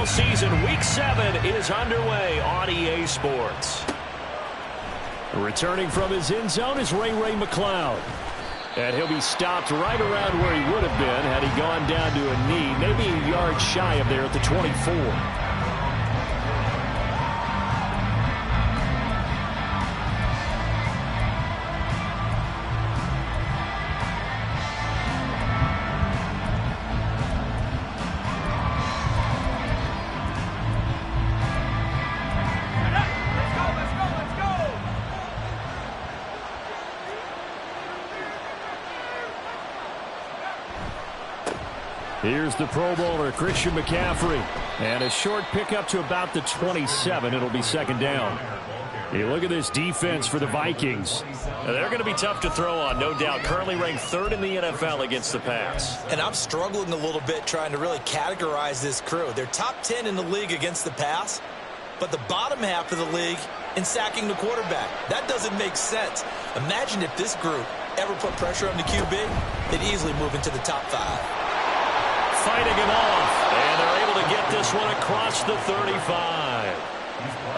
NFL season, Week 7 is underway on EA Sports. Returning from his end zone is Ray McCloud. And he'll be stopped right around where he would have been had he gone down to a knee, maybe a yard shy of there at the 24. Here's the Pro Bowler, Christian McCaffrey. And a short pickup to about the 27. It'll be second down. You look at this defense for the Vikings. They're going to be tough to throw on, no doubt. Currently ranked 3rd in the NFL against the pass. And I'm struggling a little bit trying to really categorize this crew. They're top 10 in the league against the pass, but the bottom half of the league in sacking the quarterback. That doesn't make sense. Imagine if this group ever put pressure on the QB, they'd easily move into the top 5. Fighting him off, and they're able to get this one across the 35.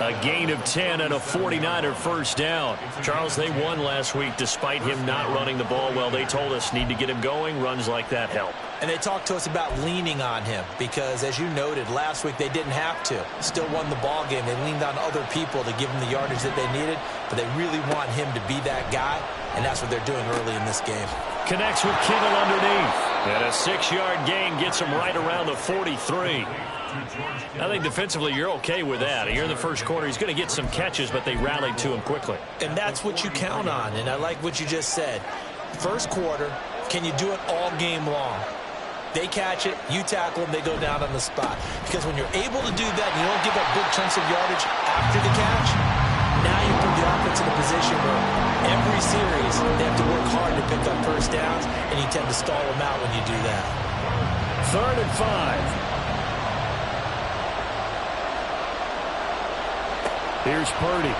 A gain of 10 and a 49er first down. Charles, they won last week despite him not running the ball well. They told us need to get him going. Runs like that help. And they talked to us about leaning on him because, as you noted, last week they didn't have to. Still won the ball game. They leaned on other people to give them the yardage that they needed, but they really want him to be that guy, and that's what they're doing early in this game. Connects with Kittle underneath. And a 6-yard gain gets him right around the 43. I think defensively you're okay with that. Here in the first quarter, he's going to get some catches, but they rallied to him quickly. And that's what you count on, and I like what you just said. First quarter, can you do it all game long? They catch it, you tackle them, they go down on the spot. Because when you're able to do that and you don't give up big chunks of yardage after the catch, now you put the offense in a position where every series they have to work hard to pick up first downs, and you tend to stall them out when you do that. 3rd and 5. Here's Purdy.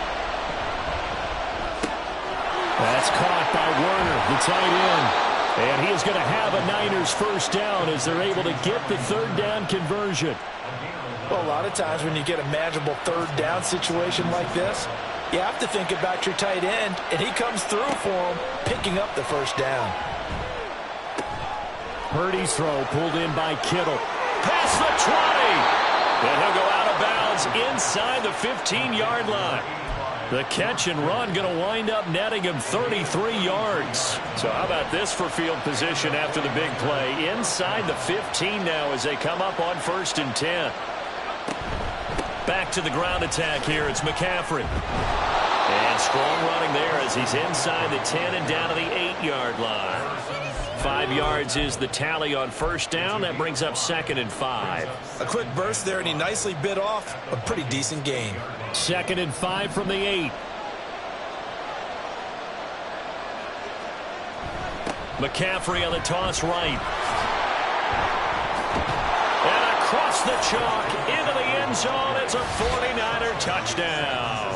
That's caught by Werner, the tight end. And he is going to have a Niners first down as they're able to get the 3rd down conversion. Well, a lot of times when you get a manageable 3rd down situation like this, you have to think about your tight end, and he comes through for him, picking up the first down. Purdy's throw pulled in by Kittle. Past the 20. And he'll go out of bounds inside the 15-yard line. The catch and run going to wind up netting him 33 yards. So how about this for field position after the big play? Inside the 15 now as they come up on 1st and 10. Back to the ground attack here. It's McCaffrey. And strong running there as he's inside the 10 and down to the 8-yard line. 5 yards is the tally on first down. That brings up 2nd and 5. A quick burst there, and he nicely bit off a pretty decent gain. 2nd and 5 from the 8. McCaffrey on the toss right. And across the chalk into the end zone. It's a 49er touchdown.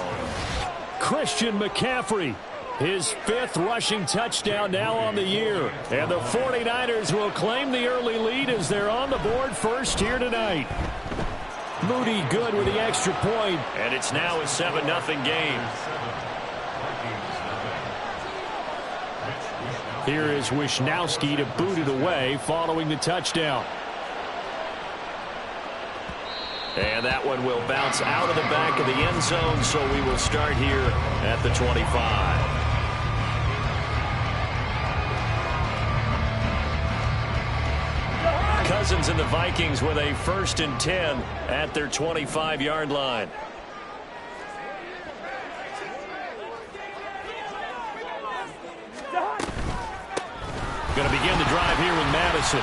Christian McCaffrey. His 5th rushing touchdown now on the year. And the 49ers will claim the early lead as they're on the board first here tonight. Moody good with the extra point. And it's now a 7-0 game. Here is Wisnowski to boot it away following the touchdown. And that one will bounce out of the back of the end zone, so we will start here at the 25. Cousins and the Vikings with a 1st and 10 at their 25-yard line. Going to begin the drive here with Madison.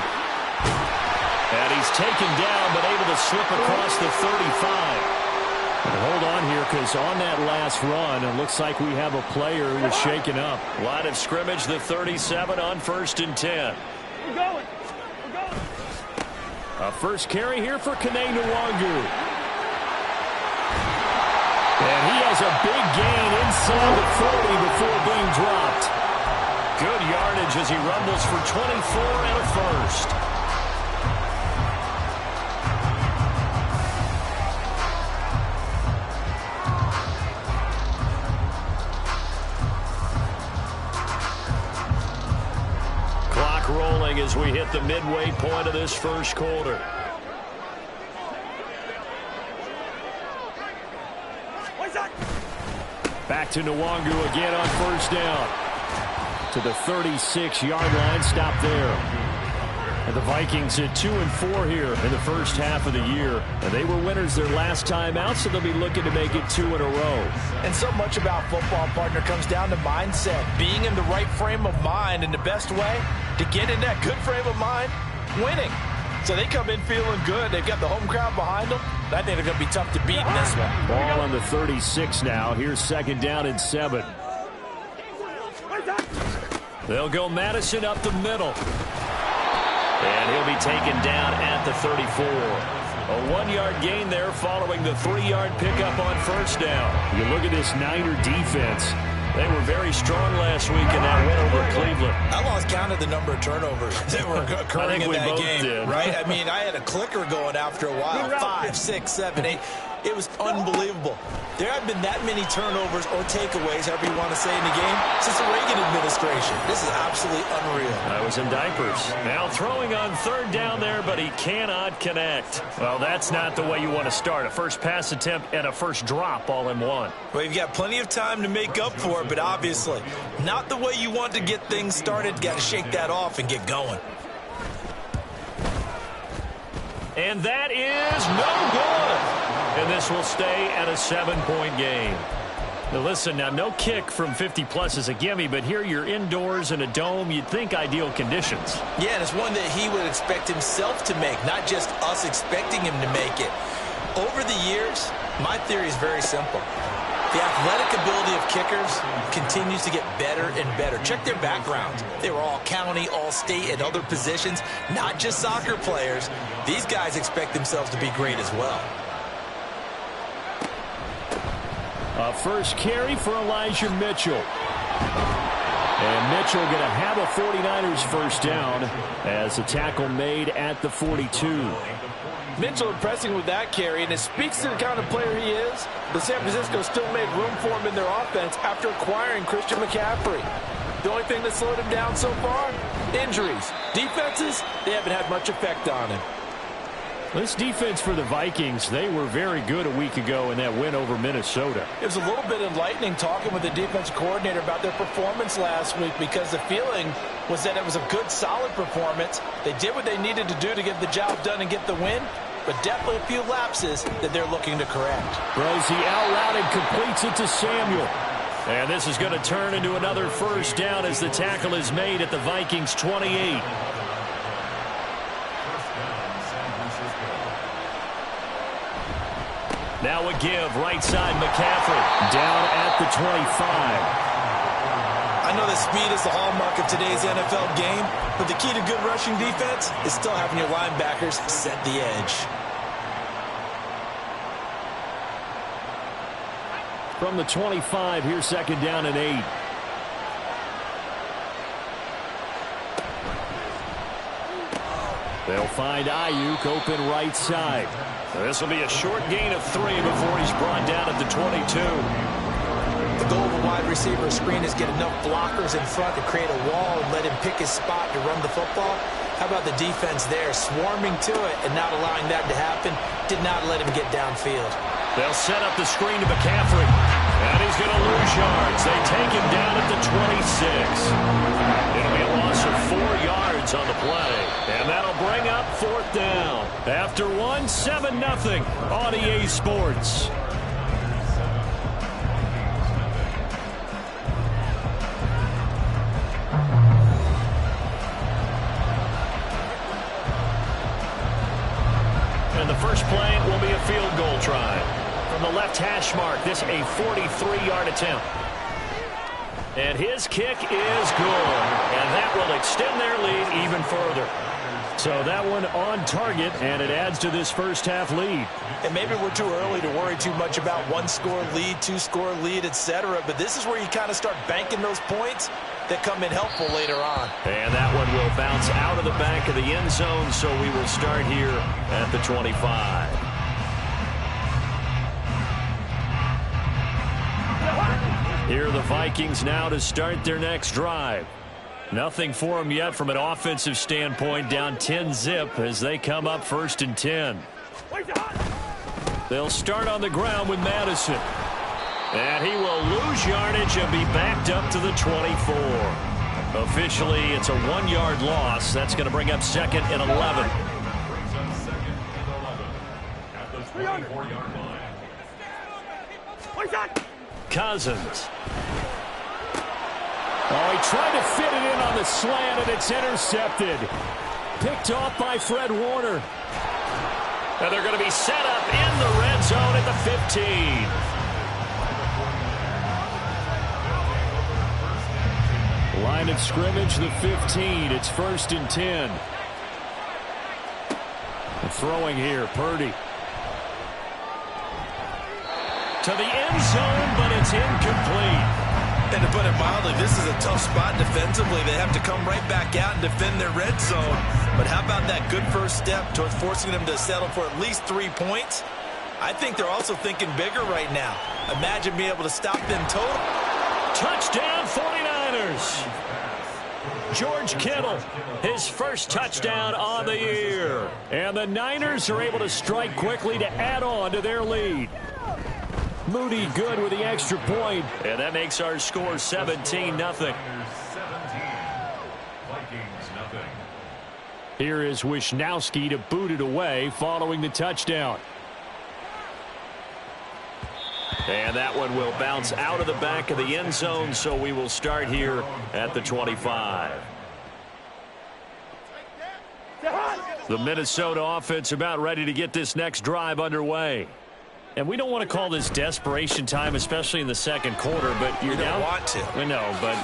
And he's taken down but able to slip across the 35. And hold on here because on that last run, it looks like we have a player who was shaken up. Line of scrimmage, the 37 on 1st and 10. We're going. A first carry here for Kene Nwangu. And he has a big gain inside the 40 before being dropped. Good yardage as he rumbles for 24 and a first. trailing as we hit the midway point of this first quarter. Back to Nwangu again on first down. To the 36-yard line. Stop there. And the Vikings at 2-4 here in the first half of the year. And they were winners their last time out, so they'll be looking to make it 2 in a row. And so much about football, partner, comes down to mindset. Being in the right frame of mind, and the best way to get in that good frame of mind, winning. So they come in feeling good. They've got the home crowd behind them. I think they're going to be tough to beat in this one. Ball on the 36 now. Here's 2nd down and 7. They'll go Madison up the middle. And he'll be taken down at the 34. A 1-yard gain there following the 3-yard pickup on first down. You look at this Niner defense. They were very strong last week in that win over Cleveland. I lost count of the number of turnovers that were occurring in that game. Did. Right? I mean, I had a clicker going after a while. 5, 6, 7, 8. It was unbelievable. There have been that many turnovers or takeaways, however you want to say, in the game since the Reagan administration. This is absolutely unreal. I was in diapers. Now throwing on 3rd down there, but he cannot connect. Well, that's not the way you want to start. A first pass attempt and a first drop all in one. Well, you've got plenty of time to make up for it, but obviously not the way you want to get things started. Got to shake that off and get going. And that is no good. And this will stay at a 7-point game. Now listen, now no kick from 50-plus is a gimme, but here you're indoors in a dome. You'd think ideal conditions. Yeah, and it's one that he would expect himself to make, not just us expecting him to make it. Over the years, my theory is very simple. The athletic ability of kickers continues to get better and better. Check their backgrounds. They were all county, all state, and other positions, not just soccer players. These guys expect themselves to be great as well. First carry for Elijah Mitchell. And Mitchell going to have a 49ers first down as a tackle made at the 42. Mitchell impressing with that carry, and it speaks to the kind of player he is. But San Francisco still made room for him in their offense after acquiring Christian McCaffrey. The only thing that slowed him down so far, injuries. Defenses, they haven't had much effect on him. This defense for the Vikings, they were very good a week ago in that win over Minnesota. It was a little bit enlightening talking with the defensive coordinator about their performance last week, because the feeling was that it was a good, solid performance. They did what they needed to do to get the job done and get the win, but definitely a few lapses that they're looking to correct. Throws the out route and completes it to Samuel. And this is going to turn into another first down as the tackle is made at the Vikings 28. Now a give, right side McCaffrey, down at the 25. I know that speed is the hallmark of today's NFL game, but the key to good rushing defense is still having your linebackers set the edge. From the 25, here's 2nd down and 8. They'll find Ayuk open right side. This will be a short gain of 3 before he's brought down at the 22. The goal of a wide receiver screen is get enough blockers in front to create a wall and let him pick his spot to run the football. How about the defense there, swarming to it and not allowing that to happen? Did not let him get downfield. They'll set up the screen to McCaffrey. And he's going to lose yards. They take him down at the 26. It'll be a loss of 4 yards on the play. And that'll bring up 4th down. After 7-0 on EA Sports. And the first play will be a field goal try. From the left hash mark, this a 43-yard attempt. And his kick is good. And that will extend their lead even further. So that one on target, and it adds to this first half lead. And maybe we're too early to worry too much about 1-score lead, 2-score lead, etc. But this is where you kind of start banking those points that come in helpful later on. And that one will bounce out of the back of the end zone, so we will start here at the 25. Here are the Vikings now to start their next drive. Nothing for them yet from an offensive standpoint, down 10-zip as they come up 1st and 10. They'll start on the ground with Madison. And he will lose yardage and be backed up to the 24. Officially, it's a 1-yard loss. That's going to bring up 2nd and 11. Cousins. Oh, he tried to fit it in on the slant, and it's intercepted. Picked off by Fred Warner. And they're going to be set up in the red zone at the 15. Line of scrimmage, the 15. It's 1st and 10. Throwing here, Purdy. To the end zone, but it's incomplete. And to put it mildly, this is a tough spot defensively. They have to come right back out and defend their red zone. But how about that good first step towards forcing them to settle for at least 3 points? I think they're also thinking bigger right now. Imagine being able to stop them total. Touchdown 49ers. George Kittle, his first touchdown on the year. And the Niners are able to strike quickly to add on to their lead. Moody good with the extra point. And that makes our score 17-0. Here is Wisnowski to boot it away following the touchdown. And that one will bounce out of the back of the end zone, so we will start here at the 25. The Minnesota offense about ready to get this next drive underway. And we don't want to call this desperation time, especially in the second quarter, but you're down. You don't want to. I know, but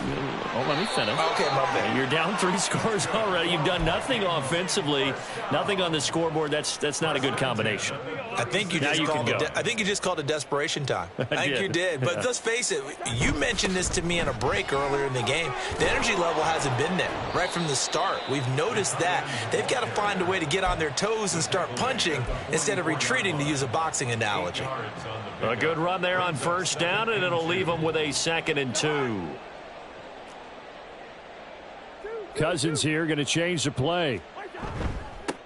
let me finish. Okay, my bad. You're down 3 scores already. You've done nothing offensively, nothing on the scoreboard. That's not a good combination. I think you just called it desperation time. I think you did. But let's face it, you mentioned this to me in a break earlier in the game. The energy level hasn't been there right from the start. We've noticed that. They've got to find a way to get on their toes and start punching instead of retreating, to use a boxing analogy. A good run there on first down, and it'll leave them with a 2nd and 2. Cousins here going to change the play.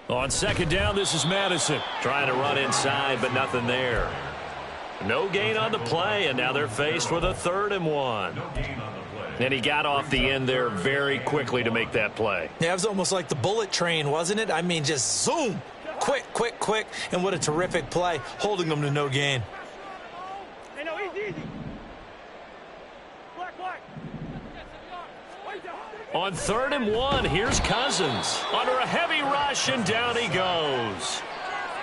On 2nd down, this is Madison. Trying to run inside, but nothing there. No gain on the play, and now they're faced with a 3rd and 1. And he got off the end there very quickly to make that play. Yeah, it was almost like the bullet train, wasn't it? I mean, just zoom. Quick, quick, quick. And what a terrific play, holding them to no gain. On 3rd and 1, here's Cousins. Under a heavy rush, and down he goes.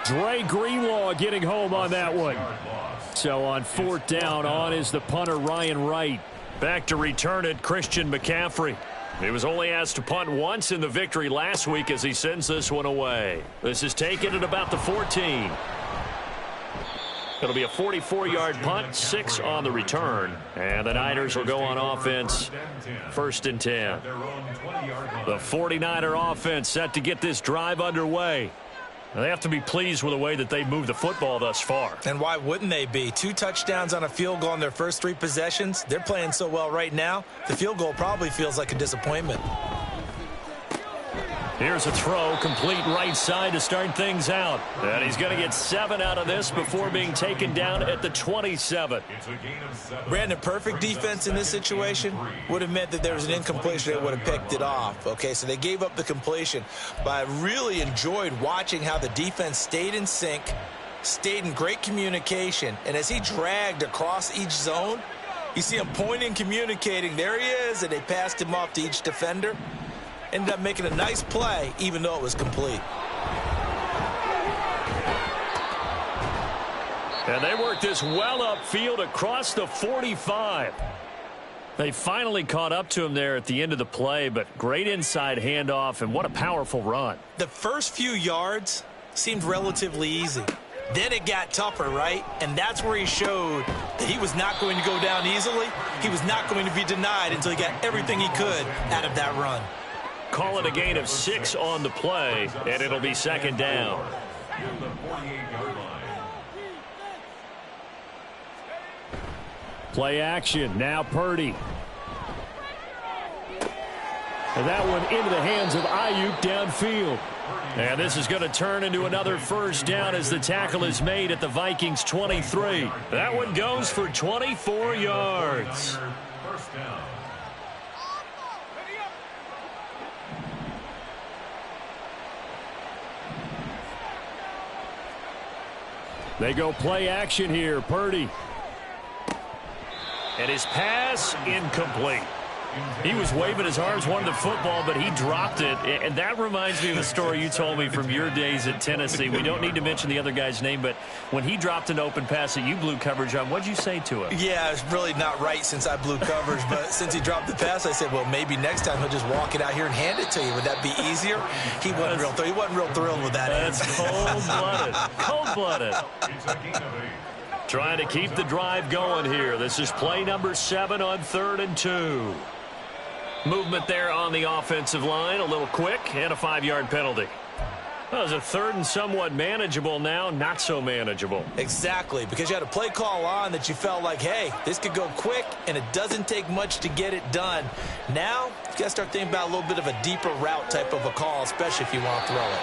Dre Greenlaw getting home on that one. So on 4th down, on is the punter Ryan Wright. Back to return it, Christian McCaffrey. He was only asked to punt once in the victory last week as he sends this one away. This is taken at about the 14. It'll be a 44-yard punt, 6 on the return. And the Niners will go on offense, 1st and 10. The 49er offense set to get this drive underway. They have to be pleased with the way that they moved the football thus far. And why wouldn't they be? 2 touchdowns on a field goal in their first 3 possessions. They're playing so well right now, the field goal probably feels like a disappointment. Here's a throw, complete right side to start things out. And he's going to get 7 out of this before being taken down at the 27. Brandon, perfect defense in this situation would have meant that there was an incompletion. They would have picked it off. Okay, so they gave up the completion. But I really enjoyed watching how the defense stayed in sync, stayed in great communication. And as he dragged across each zone, you see him pointing, communicating. There he is, and they passed him off to each defender. Ended up making a nice play, even though it was complete. And they worked this well upfield across the 45. They finally caught up to him there at the end of the play, but great inside handoff, and what a powerful run. The first few yards seemed relatively easy. Then it got tougher, right? And that's where he showed that he was not going to go down easily. He was not going to be denied until he got everything he could out of that run. Call it a gain of 6 on the play, and it'll be 2nd down. Play action, now Purdy. And that one into the hands of Ayuk downfield. And this is going to turn into another first down as the tackle is made at the Vikings 23. That one goes for 24 yards. First down. They go play action here. Purdy. And his pass incomplete. He was waving his arms, wanted the football, but he dropped it. And that reminds me of a story you told me from your days at Tennessee. We don't need to mention the other guy's name, but when he dropped an open pass that you blew coverage on, what'd you say to him? Yeah, it's really not right since I blew coverage, but since he dropped the pass, I said, well, maybe next time he'll just walk it out here and hand it to you. Would that be easier? He wasn't real thrilled with that. That's cold-blooded. Cold-blooded. Trying to keep the drive going here. This is play number 7 on 3rd and 2. Movement there on the offensive line, a little quick, and a 5-yard penalty. Well, it was a 3rd and somewhat manageable, now not so manageable. Exactly, because you had a play call on that you felt like, hey, this could go quick, and it doesn't take much to get it done. Now, you got to start thinking about a little bit of a deeper route type of a call, especially if you want to throw it.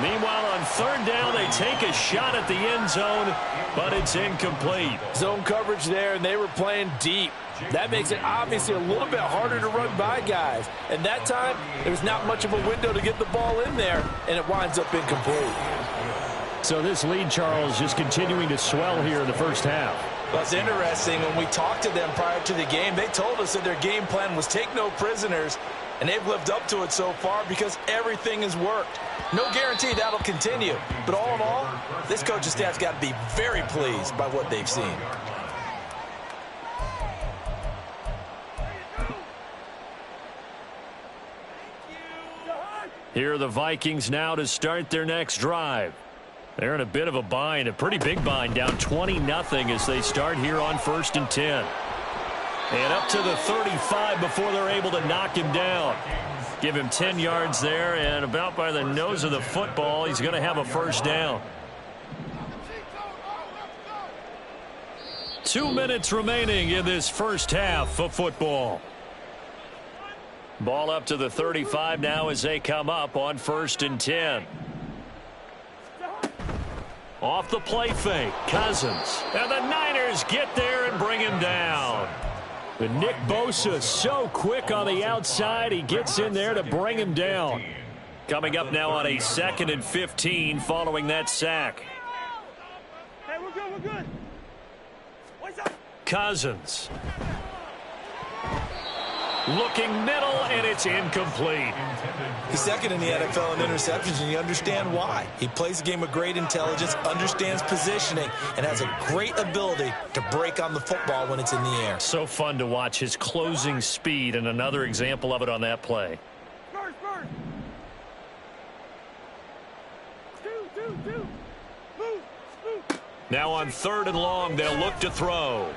Meanwhile, on 3rd down, they take a shot at the end zone, but it's incomplete. Zone coverage there, and they were playing deep. That makes it obviously a little bit harder to run by guys. And that time, there was not much of a window to get the ball in there, and it winds up incomplete. So this lead, Charles, just continuing to swell here in the first half. Well, it's interesting. When we talked to them prior to the game, they told us that their game plan was take no prisoners, and they've lived up to it so far because everything has worked. No guarantee that'll continue. But all in all, this coaching staff's got to be very pleased by what they've seen. Here are the Vikings now to start their next drive. They're in a bit of a bind, a pretty big bind, down 20-0 as they start here on 1st and 10. And up to the 35 before they're able to knock him down. Give him 10 yards there, and about by the nose of the football, he's going to have a first down. 2 minutes remaining in this first half of football. Ball up to the 35 now as they come up on 1st and 10. Off the play fake, Cousins. And the Niners get there and bring him down. But Nick Bosa so quick on the outside, he gets in there to bring him down. Coming up now on a 2nd and 15 following that sack. Hey, we're good, we're good. What's up? Cousins. Looking middle, and it's incomplete. He's second in the NFL in interceptions, and you understand why. He plays a game of great intelligence, understands positioning, and has a great ability to break on the football when it's in the air. So fun to watch his closing speed, and another example of it on that play. First. Two. Move. Now on 3rd and long, they'll look to throw.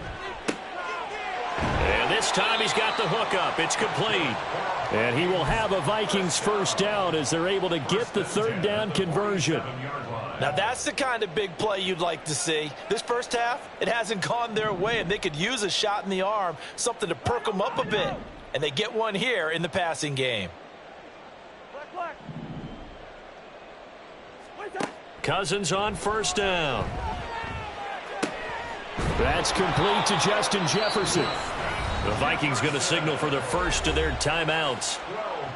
And this time he's got the hook up. It's complete. And he will have a Vikings first down as they're able to get the 3rd down conversion. Now, that's the kind of big play you'd like to see. This first half, it hasn't gone their way, and they could use a shot in the arm, something to perk them up a bit. And they get one here in the passing game. Black. Cousins on 1st down. That's complete to Justin Jefferson. The Vikings going to signal for the first of their timeouts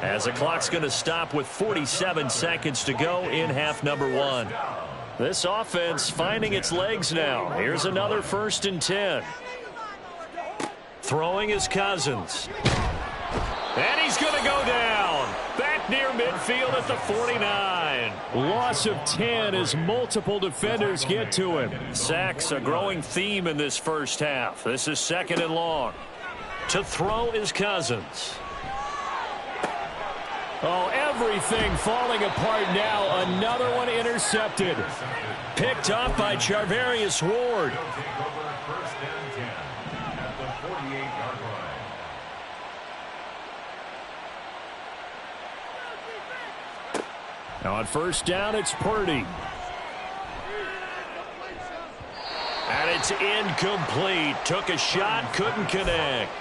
as the clock's going to stop with 47 seconds to go in half number 1. This offense finding its legs now. Here's another 1st and 10. Throwing is Cousins. And he's going to go down. Back near midfield at the 49. Loss of 10 as multiple defenders get to him. Sacks, a growing theme in this first half. This is 2nd and long. To throw is Cousins. Oh, everything falling apart now. Another one intercepted. Picked off by Charvarius Ward. Now on 1st down, it's Purdy. And it's is incomplete. Took a shot, couldn't connect.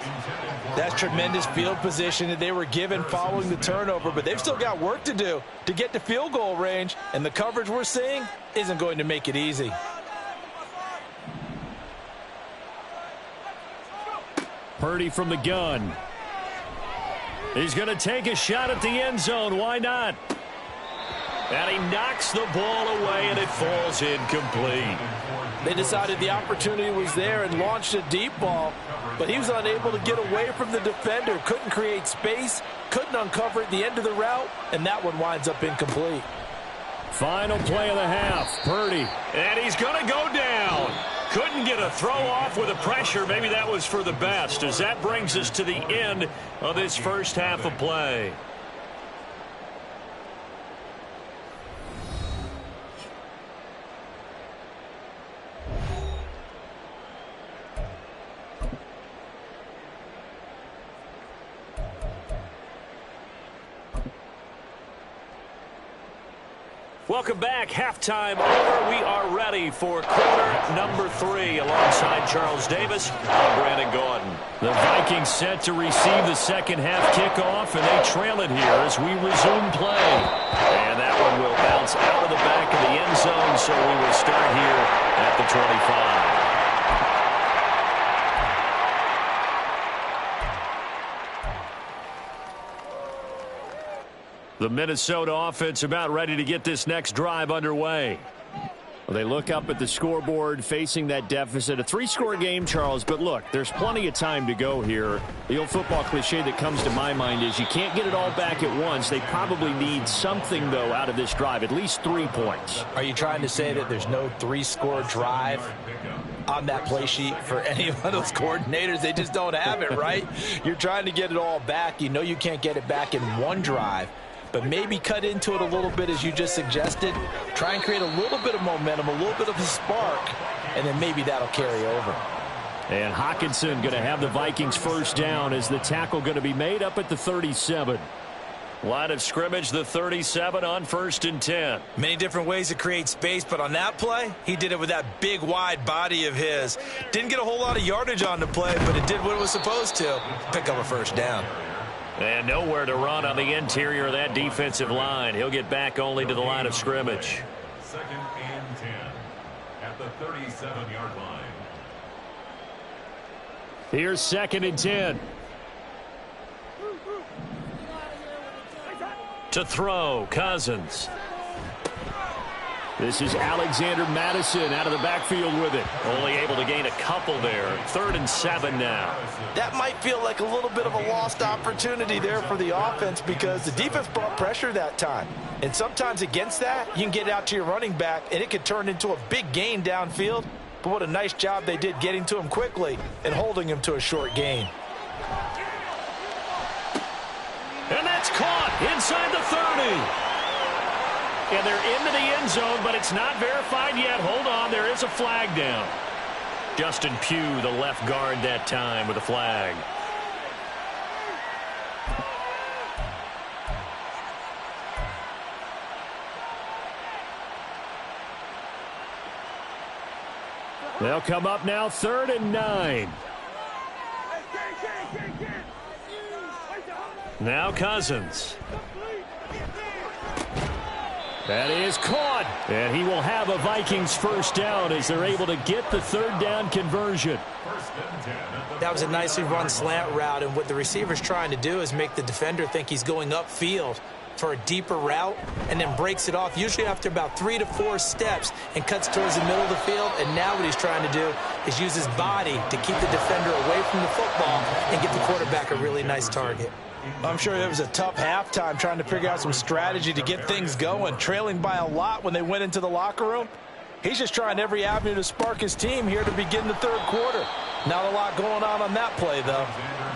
That's tremendous field position that they were given following the turnover, but they've still got work to do to get to field goal range, and the coverage we're seeing isn't going to make it easy. Purdy from the gun. He's going to take a shot at the end zone. Why not? And he knocks the ball away, and it falls incomplete. They decided the opportunity was there and launched a deep ball, but he was unable to get away from the defender, couldn't create space, couldn't uncover at the end of the route, and that one winds up incomplete. Final play of the half. Purdy. And he's going to go down. Couldn't get a throw off with the pressure. Maybe that was for the best, as that brings us to the end of this first half of play. Welcome back. Halftime over. We are ready for quarter number 3. Alongside Charles Davis, I'm Brandon Gaudin. The Vikings set to receive the second half kickoff, and they trail it here as we resume play. And that one will bounce out of the back of the end zone, so we will start here at the 25. The Minnesota offense about ready to get this next drive underway. Well, they look up at the scoreboard facing that deficit. A 3-score game, Charles, but look, there's plenty of time to go here. The old football cliche that comes to my mind is you can't get it all back at once. They probably need something, though, out of this drive, at least 3 points. Are you trying to say that there's no 3-score drive on that play sheet for any of those coordinators? They just don't have it, right? You're trying to get it all back. You know you can't get it back in one drive. But maybe cut into it a little bit, as you just suggested. Try and create a little bit of momentum, a little bit of a spark, and then maybe that'll carry over. And Hockenson going to have the Vikings first down as the tackle going to be made up at the 37. Line of scrimmage, the 37 on 1st and 10. Many different ways to create space, but on that play, he did it with that big, wide body of his. Didn't get a whole lot of yardage on the play, but it did what it was supposed to. Pick up a first down. And nowhere to run on the interior of that defensive line. He'll get back only to the line of scrimmage. 2nd and 10 at the 37-yard line. Here's 2nd and 10. To throw, Cousins. This is Alexander Madison out of the backfield with it. Only able to gain a couple there. 3rd and 7 now. That might feel like a little bit of a lost opportunity there for the offense, because the defense brought pressure that time. And sometimes against that, you can get out to your running back, and it could turn into a big gain downfield. But what a nice job they did getting to him quickly and holding him to a short gain. And that's caught inside the 30. And they're into the end zone, but it's not verified yet. Hold on, there is a flag down. Justin Pugh, the left guard that time, with a flag. They'll come up now, 3rd and 9. Now Cousins. That is caught, and he will have a Vikings first down as they're able to get the 3rd down conversion. That was a nicely run slant route, and what the receiver's trying to do is make the defender think he's going upfield for a deeper route, and then breaks it off, usually after about 3 to 4 steps, and cuts towards the middle of the field. And now what he's trying to do is use his body to keep the defender away from the football and get the quarterback a really nice target. I'm sure it was a tough halftime trying to figure out some strategy to get things going, trailing by a lot when they went into the locker room. He's just trying every avenue to spark his team here to begin the 3rd quarter. Not a lot going on that play, though.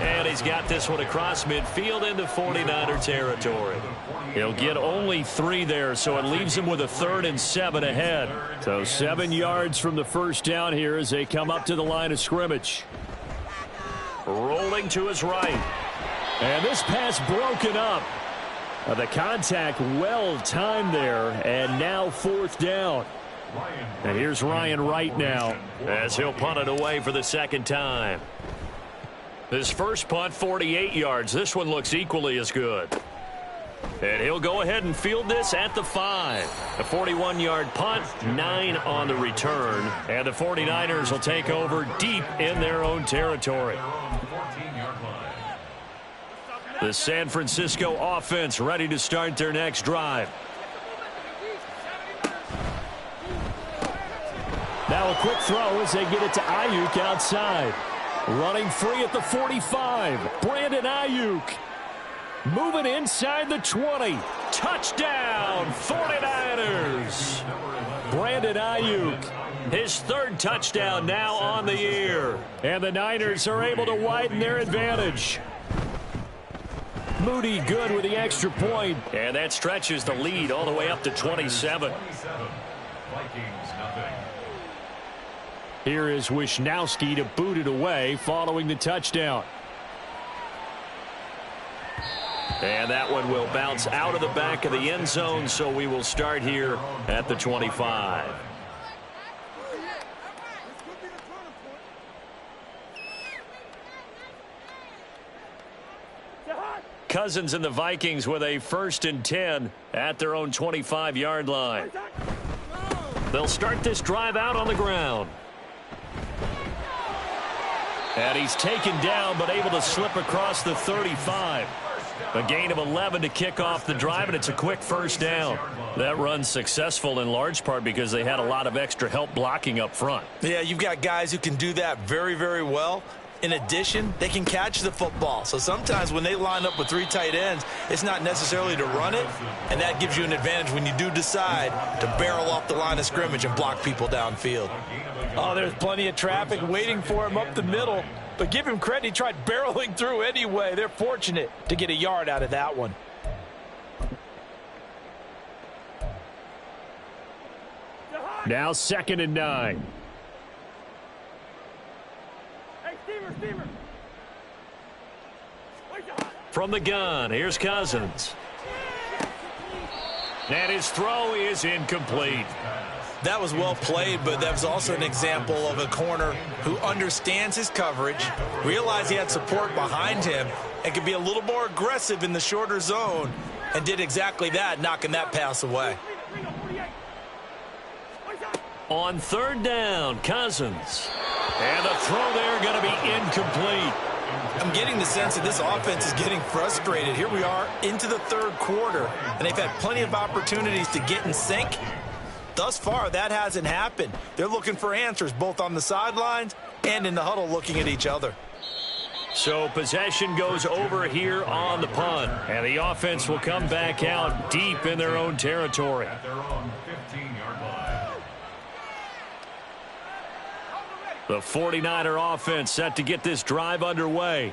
And he's got this one across midfield into 49er territory. He'll get only 3 there, so it leaves him with a 3rd and 7 ahead. So 7 yards from the first down here as they come up to the line of scrimmage. Rolling to his right. And this pass broken up. The contact well timed there, and now 4th down. And here's Ryan Wright now, as he'll punt it away for the second time. His first punt, 48 yards. This one looks equally as good. And he'll go ahead and field this at the 5. A 41-yard punt, 9 on the return. And the 49ers will take over deep in their own territory. The San Francisco offense ready to start their next drive. Now a quick throw as they get it to Ayuk outside. Running free at the 45. Brandon Ayuk. Moving inside the 20. Touchdown, 49ers. Brandon Ayuk. His third touchdown now on the year. And the Niners are able to widen their advantage. Moody good with the extra point. And that stretches the lead all the way up to 27. Here is Wishnowski to boot it away following the touchdown. And that one will bounce out of the back of the end zone, so we will start here at the 25. Cousins and the Vikings with a 1st and 10 at their own 25-yard line. They'll start this drive out on the ground. And he's taken down but able to slip across the 35. A gain of 11 to kick off the drive, and it's a quick first down. That run's successful in large part because they had a lot of extra help blocking up front. Yeah, you've got guys who can do that very, very well. In addition, they can catch the football. So sometimes when they line up with 3 tight ends, it's not necessarily to run it, and that gives you an advantage when you do decide to barrel off the line of scrimmage and block people downfield. Oh, there's plenty of traffic waiting for him up the middle. But give him credit, he tried barreling through anyway. They're fortunate to get a yard out of that one. Now 2nd and 9. From the gun, here's Cousins. And his throw is incomplete. That was well played, but that was also an example of a corner who understands his coverage, realized he had support behind him, and could be a little more aggressive in the shorter zone, and did exactly that, knocking that pass away. On 3rd down, Cousins. And the throw there going to be incomplete. I'm getting the sense that this offense is getting frustrated. Here we are into the 3rd quarter, and they've had plenty of opportunities to get in sync. Thus far, that hasn't happened. They're looking for answers both on the sidelines and in the huddle looking at each other. So possession goes over here on the punt, and the offense will come back out deep in their own territory. At their own 15-yard line. The 49er offense set to get this drive underway.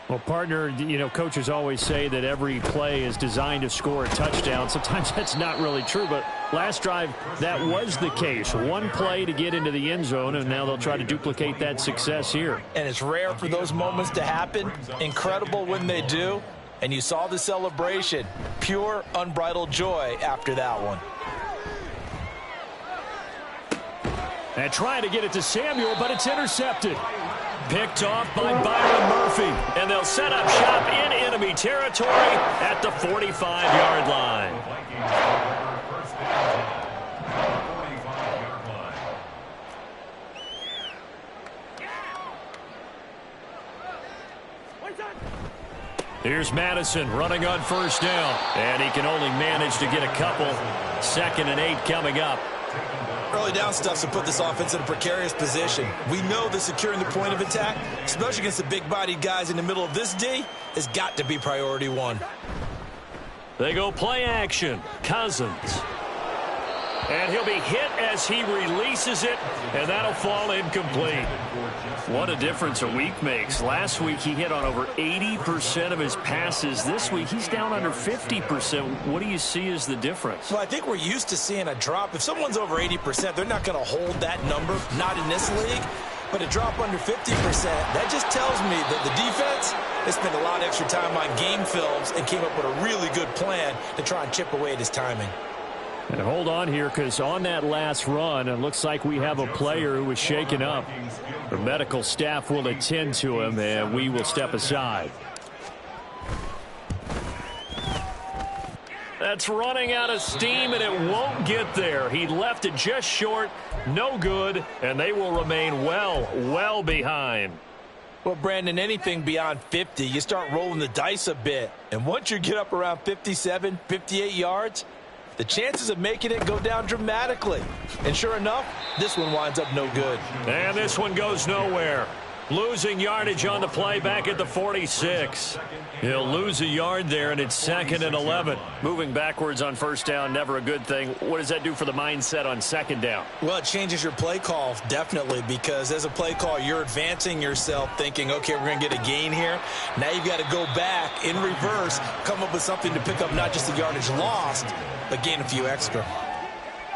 Well, partner, you know, coaches always say that every play is designed to score a touchdown. Sometimes that's not really true, but last drive, that was the case. One play to get into the end zone, and now they'll try to duplicate that success here. And it's rare for those moments to happen. Incredible when they do. And you saw the celebration. Pure, unbridled joy after that one. And trying to get it to Samuel, but it's intercepted. Picked off by Byron Murphy. And they'll set up shop in enemy territory at the 45-yard line. Here's Madison running on 1st down. And he can only manage to get a couple. 2nd and 8 coming up. Early down stuff to put this offense in a precarious position. We know that securing the point of attack, especially against the big-bodied guys in the middle of this D, has got to be priority 1. They go play action. Cousins. And he'll be hit as he releases it, and that'll fall incomplete. What a difference a week makes. Last week he hit on over 80% of his passes. This week he's down under 50%. What do you see as the difference? Well, I think we're used to seeing a drop. If someone's over 80%, they're not going to hold that number, not in this league. But a drop under 50%, that just tells me that the defense has spent a lot of extra time on game films and came up with a really good plan to try and chip away at his timing. And hold on here, because on that last run, it looks like we have a player who was shaken up. The medical staff will attend to him, and we will step aside. That's running out of steam, and it won't get there. He left it just short, no good, and they will remain well behind. Well, Brandon, anything beyond 50, you start rolling the dice a bit. And once you get up around 57, 58 yards, the chances of making it go down dramatically. And sure enough, this one winds up no good. And this one goes nowhere. Losing yardage on the play back at the 46. He'll lose a yard there, and it's 2nd and 11. Moving backwards on first down, never a good thing. What does that do for the mindset on 2nd down? Well, it changes your play call, definitely, because as a play call, you're advancing yourself thinking, okay, we're going to get a gain here. Now you've got to go back in reverse, come up with something to pick up not just the yardage lost, but gain a few extra.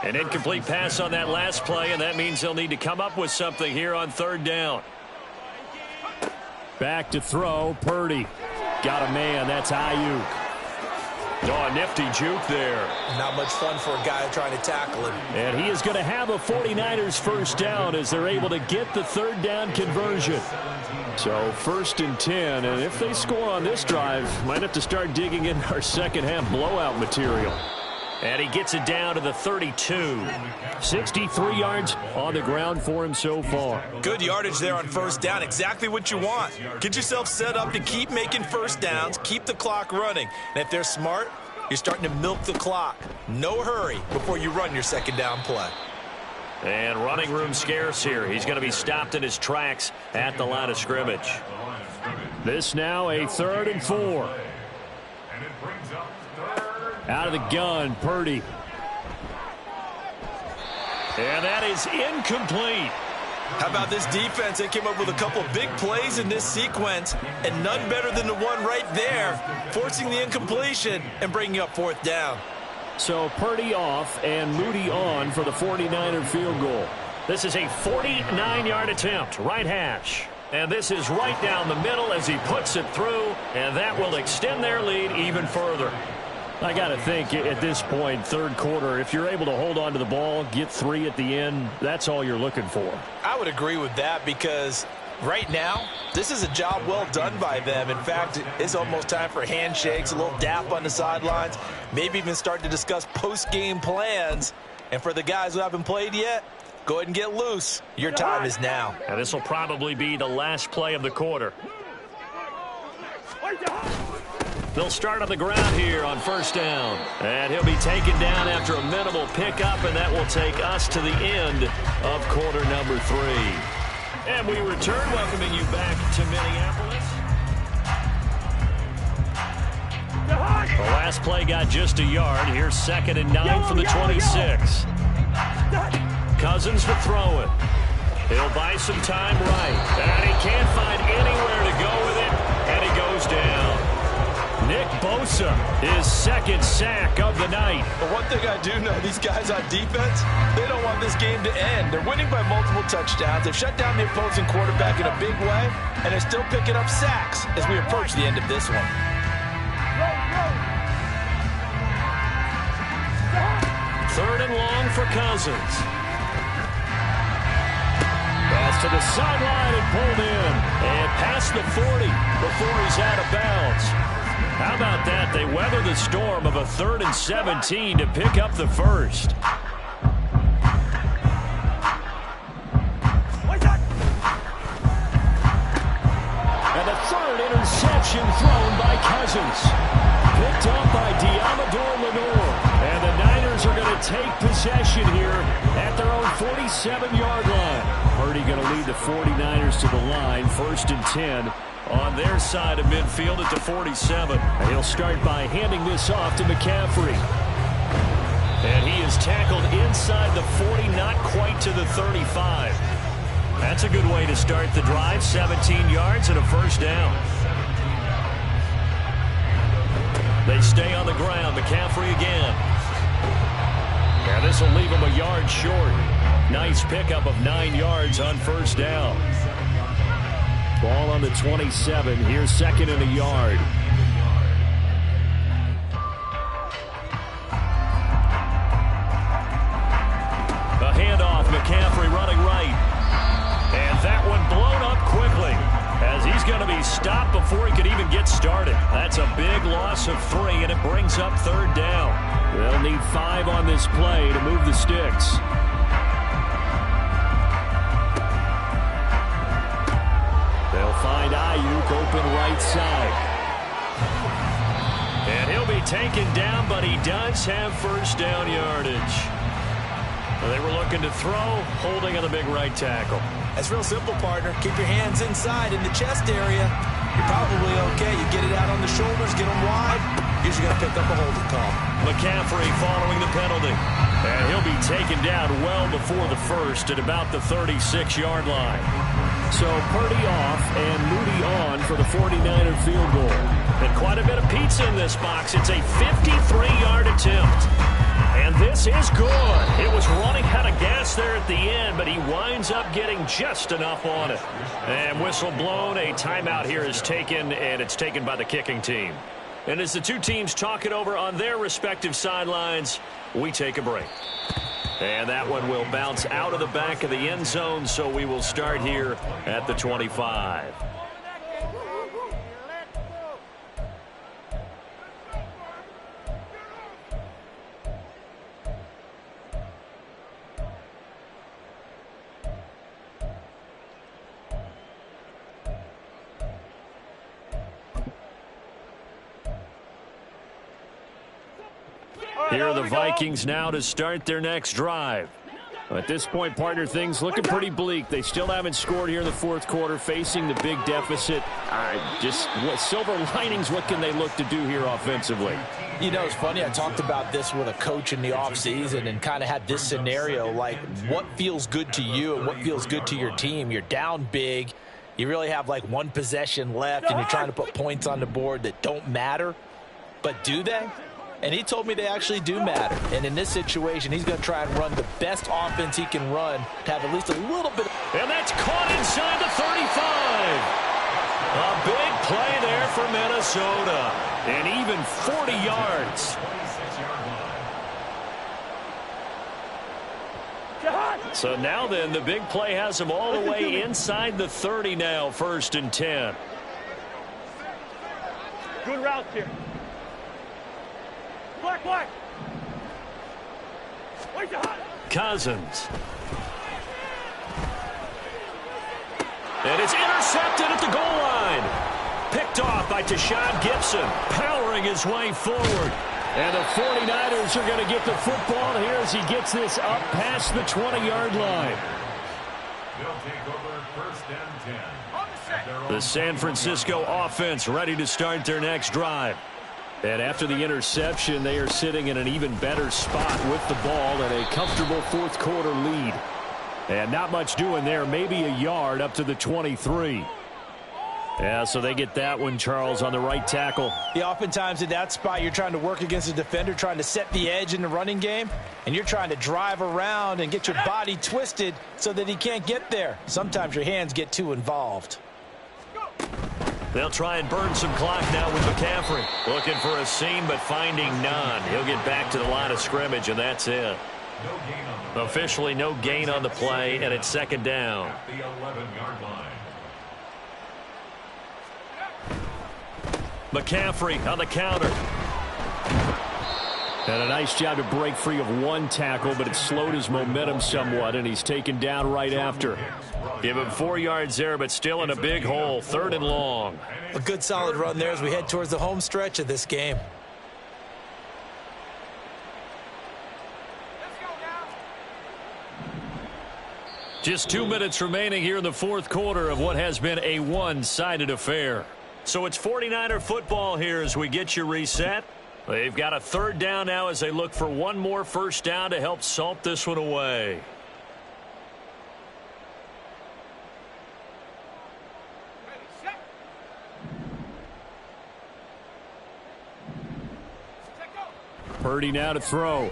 An incomplete pass on that last play, and that means they'll need to come up with something here on 3rd down. Back to throw, Purdy. Got a man, that's Ayuk. Oh, a nifty juke there. Not much fun for a guy trying to tackle him. And he is going to have a 49ers first down as they're able to get the 3rd down conversion. So 1st and 10, and if they score on this drive, might have to start digging in our second half blowout material. And he gets it down to the 32. 63 yards on the ground for him so far. Good yardage there on 1st down. Exactly what you want. Get yourself set up to keep making first downs, keep the clock running. And if they're smart, you're starting to milk the clock. No hurry before you run your 2nd down play. And running room scarce here. He's going to be stopped in his tracks at the line of scrimmage. This now a 3rd and 4. Out of the gun, Purdy. And that is incomplete. How about this defense? They came up with a couple of big plays in this sequence, and none better than the one right there, forcing the incompletion and bringing up 4th down. So Purdy off and Moody on for the 49er field goal. This is a 49-yard attempt, right hash. And this is right down the middle as he puts it through, and that will extend their lead even further. I got to think at this point, 3rd quarter, if you're able to hold on to the ball, get 3 at the end, that's all you're looking for. I would agree with that because right now, this is a job well done by them. In fact, it's almost time for handshakes, a little dap on the sidelines, maybe even start to discuss post-game plans. And for the guys who haven't played yet, go ahead and get loose. Your time is now. And this will probably be the last play of the quarter. They'll start on the ground here on 1st down. And he'll be taken down after a minimal pickup, and that will take us to the end of quarter number 3. And we return, welcoming you back to Minneapolis. The last play got just a yard. Here's 2nd and 9 from the 26. Cousins to throw it. He'll buy some time right. And he can't find anywhere to go with it, and he goes down. Nick Bosa, his 2nd sack of the night. But one thing I do know, these guys on defense, they don't want this game to end. They're winning by multiple touchdowns. They've shut down the opposing quarterback in a big way, and they're still picking up sacks as we approach the end of this one. 3rd and long for Cousins. Pass to the sideline and pulled in. And past the 40 before he's out of bounds. How about that? They weather the storm of a 3rd and 17 to pick up the 1st. And the 3rd interception thrown by Cousins. Picked up by Diamador Lenore. And the Niners are going to take possession here at their own 47-yard line. Purdy going to lead the 49ers to the line, 1st and 10. On their side of midfield at the 47. And he'll start by handing this off to McCaffrey. And he is tackled inside the 40, not quite to the 35. That's a good way to start the drive. 17 yards and a 1st down. They stay on the ground. McCaffrey again. And this will leave him a yard short. Nice pickup of 9 yards on 1st down. Ball on the 27. Here's 2nd and a yard. going to be stopped before he could even get started. That's a big loss of 3, and it brings up 3rd down. They'll need 5 on this play to move the sticks. They'll find Ayuk open right side. And he'll be taken down, but he does have first down yardage. Well, they were looking to throw, holding on the big right tackle. That's real simple, partner. Keep your hands inside in the chest area. You're probably okay. You get it out on the shoulders, get them wide. Usually going to pick up a holding call. McCaffrey following the penalty. And he'll be taken down well before the first at about the 36-yard line. So Purdy off and Moody on for the 49er field goal. And quite a bit of pizza in this box. It's a 53-yard attempt. And this is good. It was running out of gas there at the end, but he winds up getting just enough on it. And whistle blown, a timeout here is taken, and it's taken by the kicking team. And as the two teams talk it over on their respective sidelines, we take a break. And that one will bounce out of the back of the end zone, so we will start here at the 25. Here are the Vikings now to start their next drive. At this point, partner, things looking pretty bleak. They still haven't scored here in the 4th quarter, facing the big deficit. Just what silver linings, what can they look to do here offensively? You know, it's funny. I talked about this with a coach in the offseason and kind of had this scenario, like what feels good to you and what feels good to your team. You're down big. You really have like one possession left, and you're trying to put points on the board that don't matter. But do they? And he told me they actually do matter. And in this situation, he's going to try and run the best offense he can run to have at least a little bit. And that's caught inside the 35. A big play there for Minnesota. And even 40 yards. So now then, the big play has him all the way inside the 30 now, 1st and 10. Good route here. Black. Cousins. And it's intercepted at the goal line. Picked off by Tashawn Gibson, powering his way forward. And the 49ers are going to get the football here as he gets this up past the 20-yard line. They'll take over 1st and 10. The San Francisco offense ready to start their next drive. And after the interception, they are sitting in an even better spot with the ball and a comfortable 4th quarter lead. And not much doing there, maybe a yard up to the 23. Yeah, so they get that one, Charles, on the right tackle. Yeah, oftentimes in that spot, you're trying to work against a defender, trying to set the edge in the running game, and you're trying to drive around and get your body twisted so that he can't get there. Sometimes your hands get too involved. They'll try and burn some clock now with McCaffrey. Looking for a seam, but finding none. He'll get back to the line of scrimmage, and that's it. Officially no gain on the play, and it's 2nd down. The 11-yard line. McCaffrey on the counter. And a nice job to break free of one tackle, but it slowed his momentum somewhat, and he's taken down right after. Give him 4 yards there, but still in a big hole. 3rd and long. A good solid run there as we head towards the home stretch of this game. Just 2 minutes remaining here in the 4th quarter of what has been a one-sided affair. So it's 49er football here as we get you reset. They've got a 3rd down now as they look for one more first down to help salt this one away. Purdy now to throw.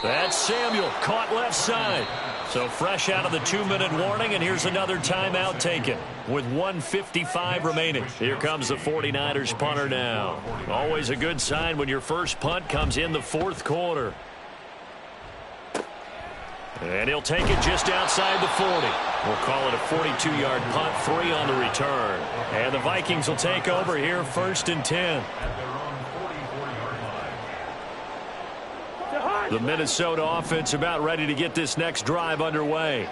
That's Samuel, caught left side. So fresh out of the 2-minute warning, and here's another timeout taken with 1:55 remaining. Here comes the 49ers punter now. Always a good sign when your first punt comes in the 4th quarter. And he'll take it just outside the 40. We'll call it a 42-yard punt, 3 on the return. And the Vikings will take over here, 1st and 10. The Minnesota offense about ready to get this next drive underway.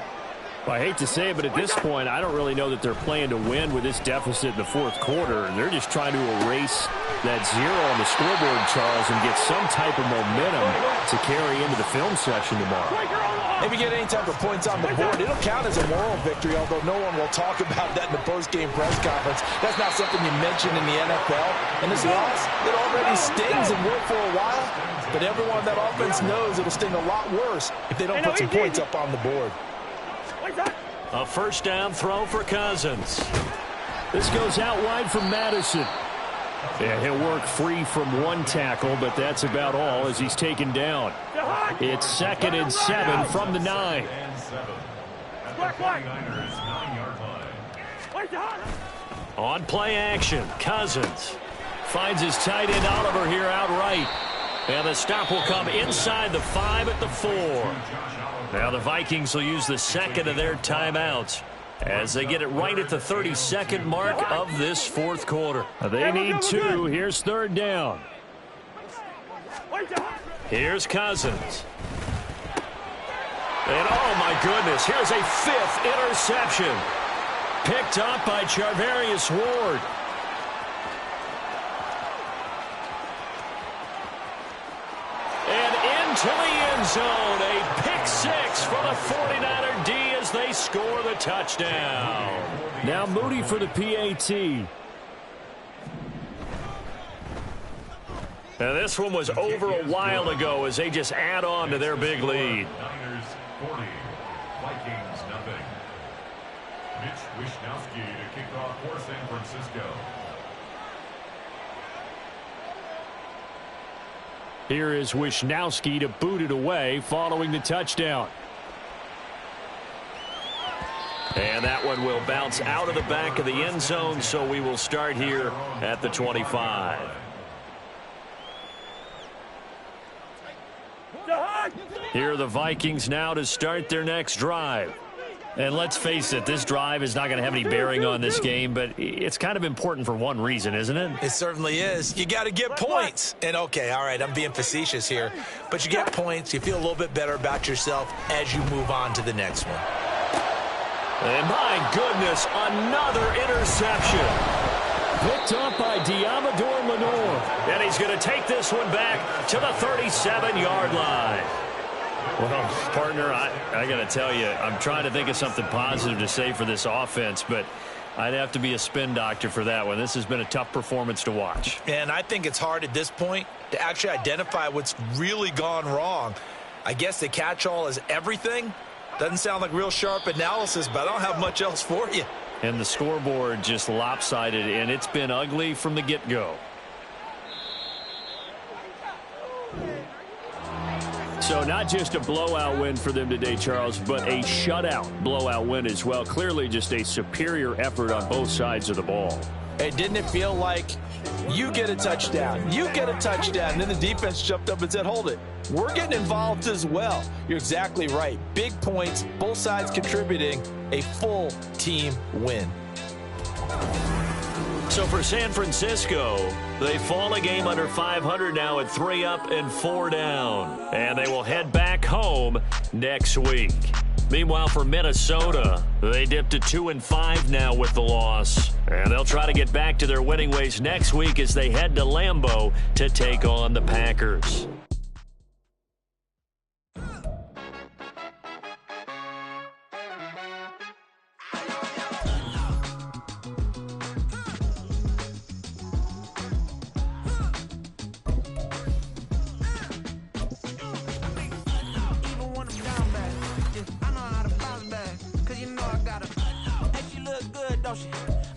Well, I hate to say it, but at this point, I don't really know that they're playing to win with this deficit in the 4th quarter. They're just trying to erase that 0 on the scoreboard, Charles, and get some type of momentum to carry into the film session tomorrow. If you get any type of points on the board, it'll count as a moral victory, although no one will talk about that in the post-game press conference. That's not something you mention in the NFL. And this loss, it already stings and will for a while, but everyone on that offense knows it'll sting a lot worse if they don't put some points up on the board. A 1st down throw for Cousins. This goes out wide from Madison. Yeah, he'll work free from 1 tackle, but that's about all as he's taken down. It's 2nd and 7 from the 9. On play action, Cousins finds his tight end Oliver here outright. And the stop will come inside the 5 at the 4. Now the Vikings will use the 2nd of their timeouts as they get it right at the 32nd mark of this 4th quarter. They need 2. Here's 3rd down. Here's Cousins. And oh my goodness, here's a 5th interception. Picked up by Charvarius Ward. To the end zone, a pick 6 for the 49er D as they score the touchdown. Now Moody for the PAT. Now this one was over a while ago as they just add on to their big lead. Niners 40, Vikings nothing. Mitch Wishnowsky to kick off for San Francisco. Here is Wishnowsky to boot it away following the touchdown. And that one will bounce out of the back of the end zone, so we will start here at the 25. Here are the Vikings now to start their next drive. And let's face it, this drive is not going to have any bearing on this game, but it's kind of important for one reason, isn't it? It certainly is. You got to get points. And, okay, all right, I'm being facetious here. But you get points, you feel a little bit better about yourself as you move on to the next one. And my goodness, another interception. Picked up by Diamador Lenore. And he's going to take this one back to the 37-yard line. Well, partner, I got to tell you, I'm trying to think of something positive to say for this offense, but I'd have to be a spin doctor for that one. This has been a tough performance to watch. And I think it's hard at this point to actually identify what's really gone wrong. I guess the catch-all is everything. Doesn't sound like real sharp analysis, but I don't have much else for you. And the scoreboard just lopsided, and it's been ugly from the get-go. So not just a blowout win for them today, Charles, but a shutout blowout win as well. Clearly just a superior effort on both sides of the ball. Hey, didn't it feel like you get a touchdown, you get a touchdown, and then the defense jumped up and said, hold it, we're getting involved as well. You're exactly right. Big points, both sides contributing, a full team win. So for San Francisco, they fall a game under 500 now at 3 up and 4 down. And they will head back home next week. Meanwhile, for Minnesota, they dipped to 2-5 now with the loss. And they'll try to get back to their winning ways next week as they head to Lambeau to take on the Packers.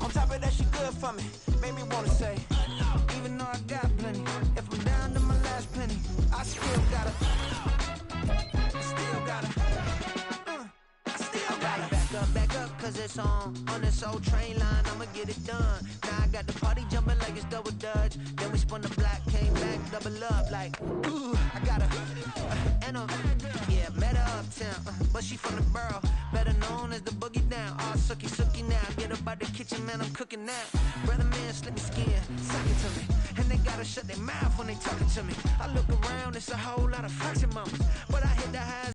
On top of that, she good for me. Made me wanna say, even though I got plenty, if I'm down to my last penny, I still gotta back up, cause cause it's on this old train line, I'ma get it done. Now I got the party jumping like it's double dutch. Then we spun the block, came back, double up like, ooh, I got a, and a, yeah, met her uptown, but she from the borough, better known as the boogie down. All sucky now, get up out the kitchen, man, I'm cooking now. Brother man, slip me skin, suck it to me, and they gotta shut their mouth when they talking to me. I look around, it's a whole lot of foxy mamas, but I hit the highs.